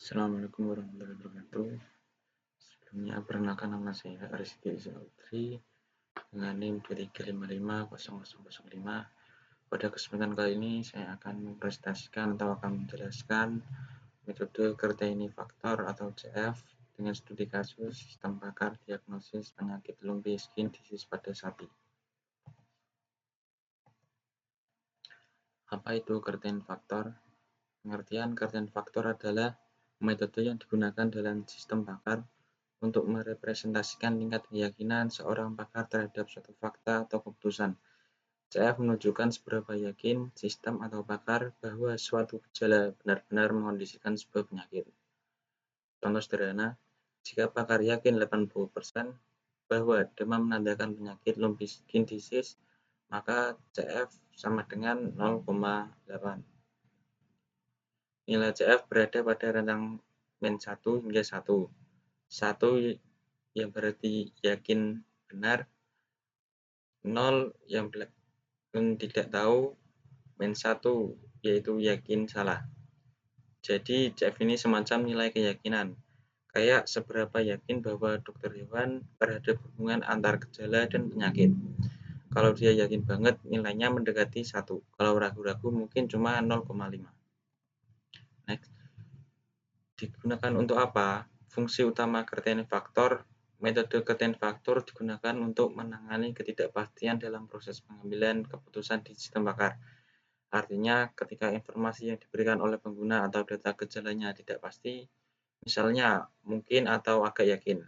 Assalamualaikum warahmatullahi wabarakatuh. Sebelumnya perkenalkan nama saya Arisky Zautri dengan NIM 23550005. Pada kesempatan kali ini saya akan mempresentasikan atau akan menjelaskan metode Kerteni Faktor atau CF dengan studi kasus sistem pakar diagnosis penyakit lumpy skin disease pada sapi. Apa itu Kerteni Faktor? Pengertian Kerteni Faktor adalah metode yang digunakan dalam sistem pakar untuk merepresentasikan tingkat keyakinan seorang pakar terhadap suatu fakta atau keputusan. CF menunjukkan seberapa yakin sistem atau pakar bahwa suatu gejala benar-benar mengondisikan sebuah penyakit. Contoh sederhana, jika pakar yakin 80% bahwa demam menandakan penyakit lumpy skin disease, maka CF sama dengan 0,8. Nilai CF berada pada rentang min 1 hingga 1. 1 yang berarti yakin benar, 0 yang tidak tahu, min 1 yaitu yakin salah. Jadi CF ini semacam nilai keyakinan, kayak seberapa yakin bahwa dokter hewan terhadap hubungan antar gejala dan penyakit. Kalau dia yakin banget, nilainya mendekati 1. Kalau ragu-ragu mungkin cuma 0,5. Next. Digunakan untuk apa? Fungsi utama Kerteni Faktor. Metode Kerteni Faktor digunakan untuk menangani ketidakpastian dalam proses pengambilan keputusan di sistem pakar. Artinya, ketika informasi yang diberikan oleh pengguna atau data gejalanya tidak pasti, misalnya mungkin atau agak yakin,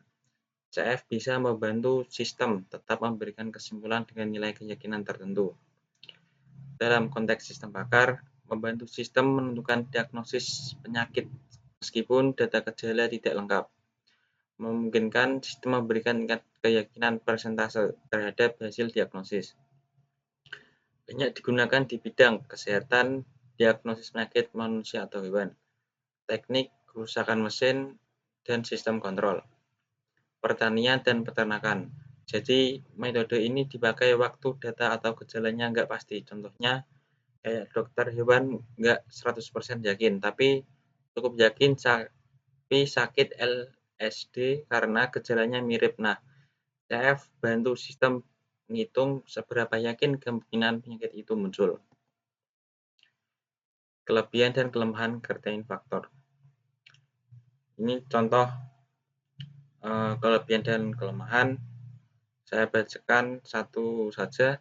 CF bisa membantu sistem tetap memberikan kesimpulan dengan nilai keyakinan tertentu. Dalam konteks sistem pakar, membantu sistem menentukan diagnosis penyakit meskipun data gejala tidak lengkap. Memungkinkan sistem memberikan tingkat keyakinan persentase terhadap hasil diagnosis. Banyak digunakan di bidang kesehatan, diagnosis penyakit manusia atau hewan, teknik, kerusakan mesin, dan sistem kontrol, pertanian dan peternakan. Jadi metode ini dipakai waktu data atau gejalanya nggak pasti. Contohnya kayak dokter hewan nggak 100% yakin, tapi cukup yakin sapi sakit LSD karena gejalanya mirip. Nah, CF bantu sistem menghitung seberapa yakin kemungkinan penyakit itu muncul. Kelebihan dan kelemahan Kerteni Faktor. Ini contoh kelebihan dan kelemahan. Saya bacakan satu saja.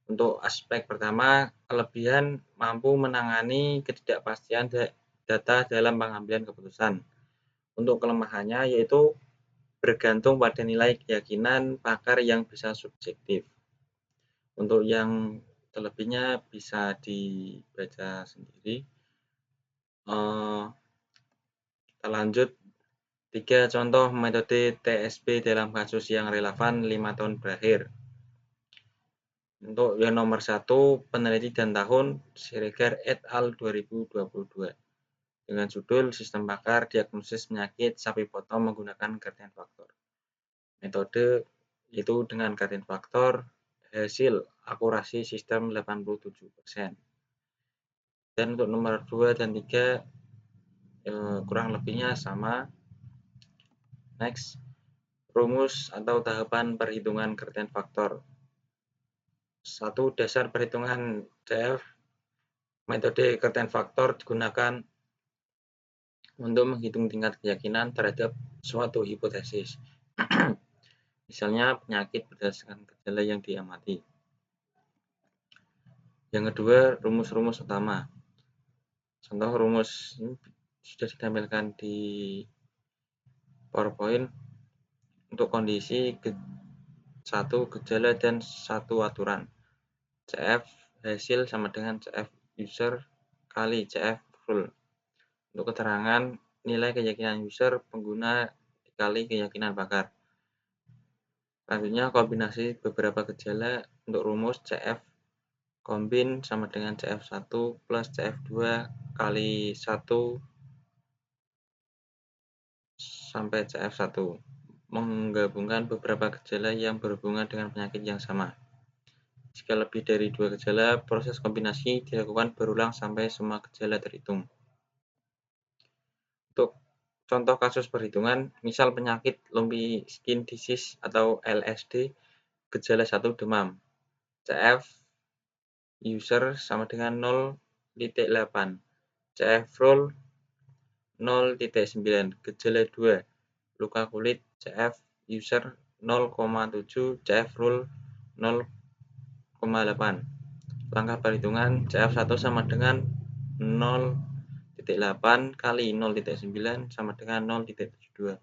Untuk aspek pertama, kelebihan mampu menangani ketidakpastian data dalam pengambilan keputusan. Untuk kelemahannya yaitu bergantung pada nilai keyakinan pakar yang bisa subjektif. Untuk yang selebihnya bisa dibaca sendiri. Kita lanjut. 3 contoh metode TSP dalam kasus yang relevan 5 tahun berakhir. Untuk yang nomor 1, peneliti dan tahun Siregar et al. 2022 dengan judul Sistem Pakar Diagnosis Penyakit Sapi Potong Menggunakan Kerteni Faktor. Metode itu dengan Kerteni Faktor, hasil akurasi sistem 87%. Dan untuk nomor 2 dan 3 kurang lebihnya sama. Next, rumus atau tahapan perhitungan Kerteni Faktor. 1. Dasar perhitungan CF. Metode Kerteni Faktor digunakan untuk menghitung tingkat keyakinan terhadap suatu hipotesis. Misalnya penyakit berdasarkan gejala yang diamati. Yang kedua, rumus-rumus utama. Contoh rumus ini sudah ditampilkan di PowerPoint. Untuk kondisi 1 gejala dan 1 aturan. CF hasil sama dengan CF user kali CF rule. Untuk keterangan, nilai keyakinan user pengguna dikali keyakinan pakar. Selanjutnya, kombinasi beberapa gejala untuk rumus CF kombin sama dengan CF1 plus CF2 kali 1 sampai CF1. Menggabungkan beberapa gejala yang berhubungan dengan penyakit yang sama. Jika lebih dari 2 gejala, proses kombinasi dilakukan berulang sampai semua gejala terhitung. Untuk Contoh kasus perhitungan, misal penyakit lumpy skin disease atau LSD, gejala 1 demam, CF user sama dengan 0,8, CF roll 0,9, gejala 2, luka kulit, CF user 0,7, CF roll 0,8. Langkah perhitungan CF1 sama dengan 0,8 kali 0,9 sama dengan 0,72.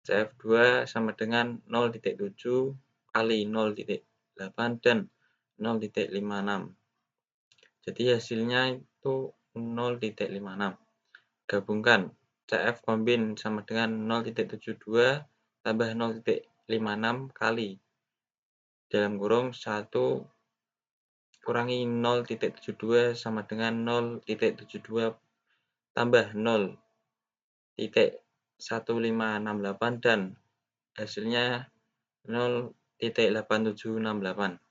CF2 sama dengan 0,7 kali 0,8 dan 0,56. Jadi hasilnya itu 0,56. Gabungkan CF combine sama dengan 0,72 tambah 0,56 kali dalam kurung 1 kurangi 0,72 sama dengan 0,72 tambah 0,1568 dan hasilnya 0,8768.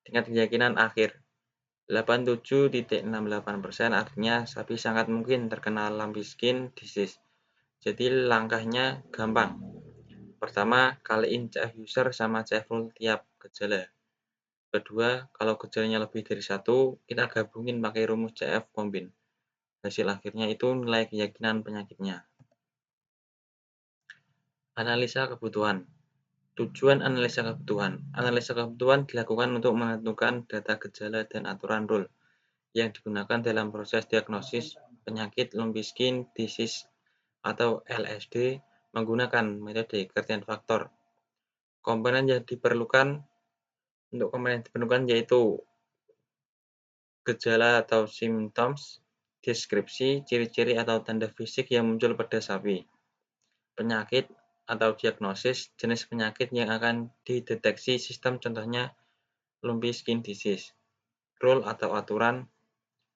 Tingkat keyakinan akhir 87,68%, artinya sapi sangat mungkin terkena lumpy skin disease. Jadi langkahnya gampang. Pertama, kaliin CF user sama CF roll tiap gejala. Kedua, kalau gejalanya lebih dari 1, kita gabungin pakai rumus CF combine. Hasil akhirnya itu nilai keyakinan penyakitnya. Analisa kebutuhan. Tujuan analisa kebutuhan. Analisa kebutuhan dilakukan untuk menentukan data gejala dan aturan rule yang digunakan dalam proses diagnosis penyakit lumpy skin disease atau LSD menggunakan metode Gradient Factor. Komponen yang diperlukan yaitu gejala atau symptoms, deskripsi, ciri-ciri atau tanda fisik yang muncul pada sapi, penyakit atau diagnosis, jenis penyakit yang akan dideteksi sistem, contohnya lumpy skin disease, rule atau aturan,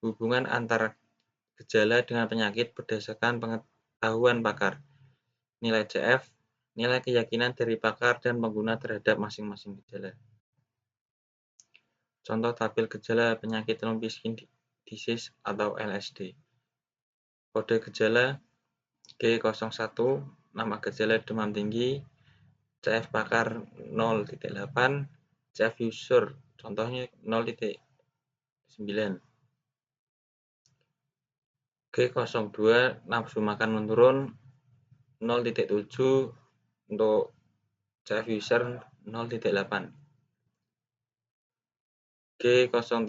hubungan antara gejala dengan penyakit berdasarkan pengetahuan pakar, nilai CF, nilai keyakinan dari pakar dan pengguna terhadap masing-masing gejala. Contoh tabel gejala penyakit lumpy skin disease atau LSD. Kode gejala G01, nama gejala demam tinggi, CF pakar 0,8, CF user contohnya 0,9. G02, nafsu makan menurun 0,7 untuk CF user 0,8. G03,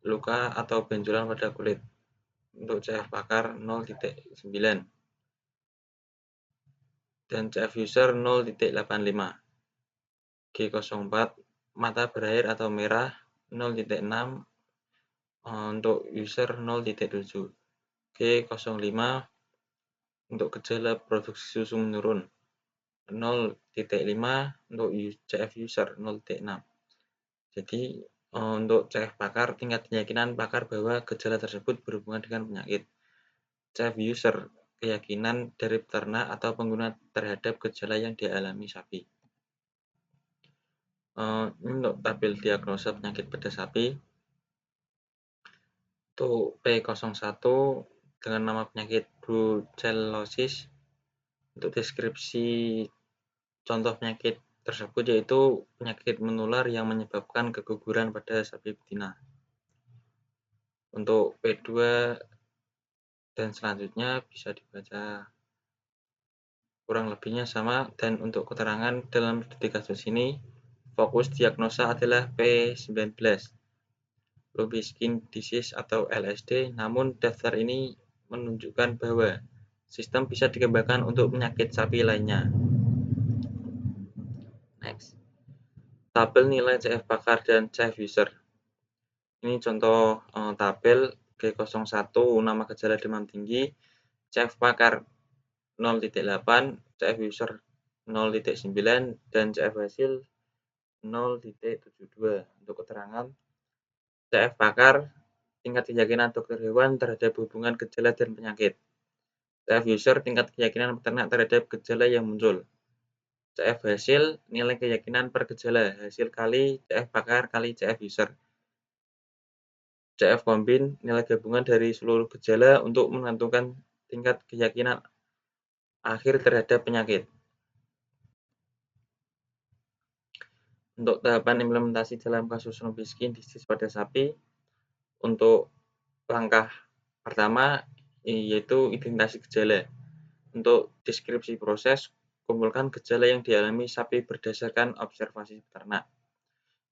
luka atau benjolan pada kulit untuk CF pakar 0,9 dan CF user 0,85. G04, mata berair atau merah 0,6 untuk user 0,7. G05, untuk gejala produksi susu menurun 0,5 untuk CF user 0,6. Jadi untuk CF pakar, tingkat keyakinan pakar bahwa gejala tersebut berhubungan dengan penyakit. CF user, keyakinan dari peternak atau pengguna terhadap gejala yang dialami sapi. Ini untuk tabel diagnosa penyakit pada sapi. Untuk P01 dengan nama penyakit brucellosis. Untuk deskripsi contoh penyakit tersebut yaitu penyakit menular yang menyebabkan keguguran pada sapi betina. Untuk P2 dan selanjutnya bisa dibaca kurang lebihnya sama, dan untuk keterangan dalam studi kasus ini fokus diagnosa adalah P19, lumpy skin disease atau LSD, namun daftar ini menunjukkan bahwa sistem bisa dikembangkan untuk penyakit sapi lainnya. Next. Tabel nilai CF pakar dan CF user. Ini contoh tabel G01, nama gejala demam tinggi, CF pakar 0,8, CF user 0,9 dan CF hasil 0,72. Untuk keterangan CF pakar, tingkat keyakinan dokter hewan terhadap hubungan gejala dan penyakit. CF user, tingkat keyakinan peternak terhadap gejala yang muncul. CF hasil, nilai keyakinan per gejala, hasil kali CF pakar kali CF user. CF combine, nilai gabungan dari seluruh gejala untuk menentukan tingkat keyakinan akhir terhadap penyakit. Untuk tahapan implementasi dalam kasus lumpi skin disease pada sapi, untuk langkah pertama yaitu identifikasi gejala. Untuk deskripsi proses, kumpulkan gejala yang dialami sapi berdasarkan observasi peternak.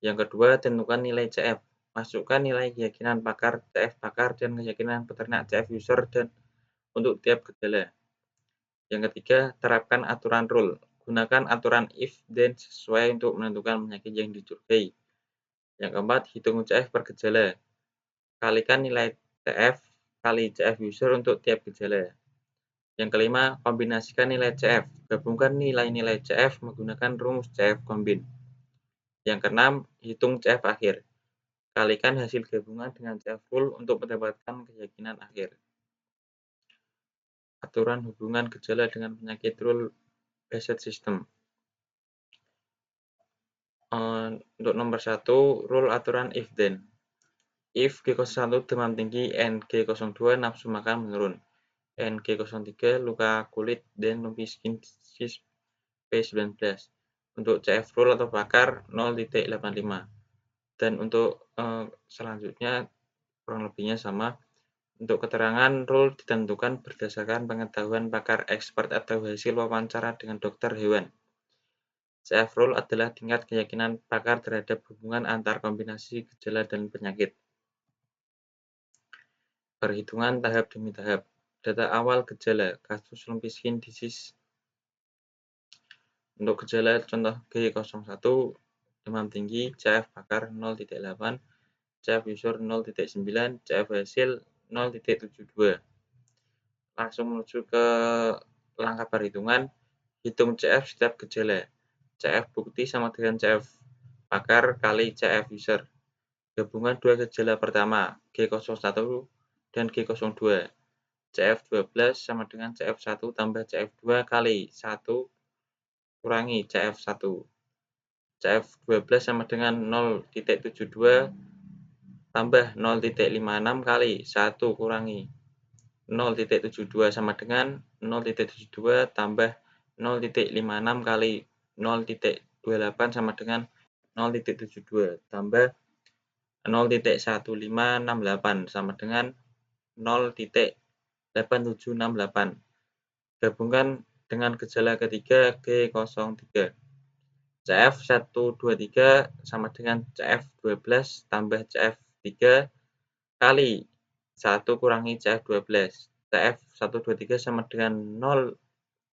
Yang kedua, tentukan nilai CF. Masukkan nilai keyakinan pakar CF pakar dan keyakinan peternak CF user dan untuk tiap gejala. Yang ketiga, terapkan aturan rule. Gunakan aturan if then sesuai untuk menentukan penyakit yang dicurigai. Yang keempat, hitung CF per gejala. Kalikan nilai CF kali CF user untuk tiap gejala. Yang kelima, kombinasikan nilai CF. Gabungkan nilai-nilai CF menggunakan rumus CF combine. Yang keenam, hitung CF akhir. Kalikan hasil gabungan dengan CF rule untuk mendapatkan keyakinan akhir. Aturan hubungan gejala dengan penyakit rule based system. Untuk nomor 1, rule aturan if then. If G01 demam tinggi and G02 nafsu makan menurun. And G03 luka kulit dan lumpi skin disease P19. Untuk CF rule atau pakar 0.85. Dan untuk selanjutnya kurang lebihnya sama. Untuk keterangan rule ditentukan berdasarkan pengetahuan pakar expert atau hasil wawancara dengan dokter hewan. CF rule adalah tingkat keyakinan pakar terhadap hubungan antar kombinasi gejala dan penyakit. Perhitungan tahap demi tahap. Data awal gejala kasus lumpi skin disease. Untuk gejala contoh G01 demam tinggi, CF pakar 0.8, CF user 0.9, CF hasil 0.72. Langsung menuju ke langkah perhitungan. Hitung CF setiap gejala. CF bukti sama dengan CF pakar kali CF user. Gabungan dua gejala pertama, G01 dan G02. CF12 sama dengan CF1 tambah CF2 kali 1 kurangi CF1. CF12 sama dengan 0.72 tambah 0.56 kali 1 kurangi 0.72 sama dengan 0.72 tambah 0.56 kali 0.28 sama dengan 0.72 tambah 0.1568 sama dengan 0.8768. Gabungkan dengan gejala ketiga G03. CF123 sama dengan CF12 tambah CF3 kali 1 kurangi CF12. CF123 sama dengan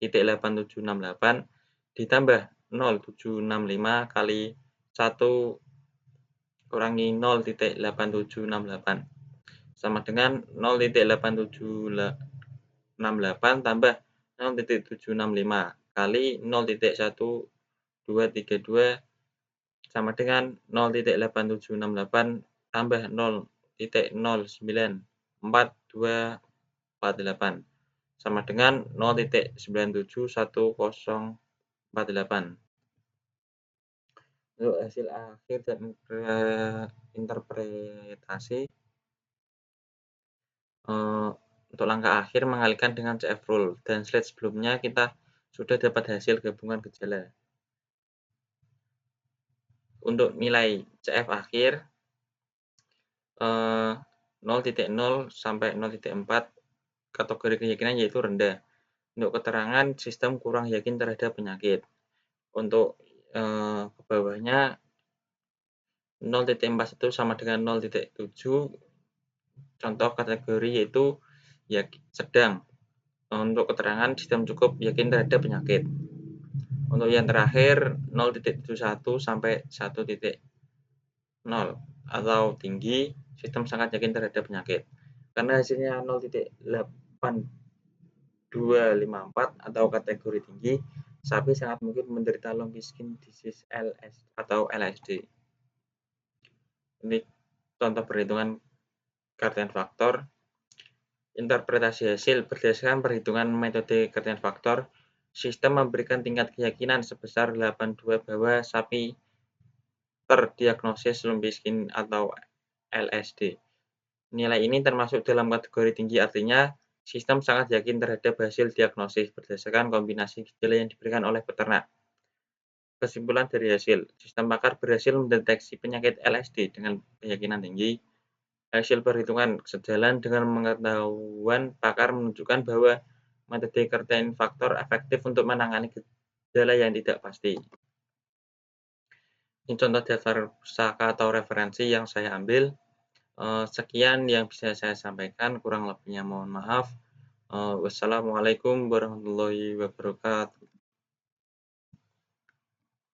0.8768 ditambah 0.765 kali 1 kurangi 0.8768 sama dengan 0.8768 tambah 0.765 kali 0.1232 sama dengan 0.8768 tambah 0.094248 sama dengan 0.971048. Untuk hasil akhir dan interpretasi, untuk langkah akhir mengalihkan dengan CF rule, dan slide sebelumnya kita sudah dapat hasil gabungan gejala. Untuk nilai CF akhir 0.0 sampai 0.4 kategori keyakinan yaitu rendah. Untuk keterangan sistem kurang yakin terhadap penyakit. Untuk ke bawahnya 0.41 sama dengan 0.7. Contoh kategori yaitu sedang. Untuk keterangan sistem cukup yakin terhadap penyakit. Untuk yang terakhir 0.71 sampai 1.0 atau tinggi, sistem sangat yakin terhadap penyakit. Karena hasilnya 0.8254 atau kategori tinggi, sapi sangat mungkin menderita lumpy skin disease atau LSD. Ini contoh perhitungan Cartan faktor. Interpretasi hasil berdasarkan perhitungan metode Cartan faktor, sistem memberikan tingkat keyakinan sebesar 82 bahwa sapi terdiagnosis lumpy skin atau LSD. Nilai ini termasuk dalam kategori tinggi, artinya Sistem sangat yakin terhadap hasil diagnosis berdasarkan kombinasi gejala yang diberikan oleh peternak. Kesimpulan dari hasil, sistem pakar berhasil mendeteksi penyakit LSD dengan keyakinan tinggi. Hasil perhitungan sejalan dengan pengetahuan pakar menunjukkan bahwa metode Kertain faktor efektif untuk menangani gejala yang tidak pasti. Ini contoh daftar pusaka atau referensi yang saya ambil. Sekian yang bisa saya sampaikan, kurang lebihnya mohon maaf. Wassalamualaikum warahmatullahi wabarakatuh.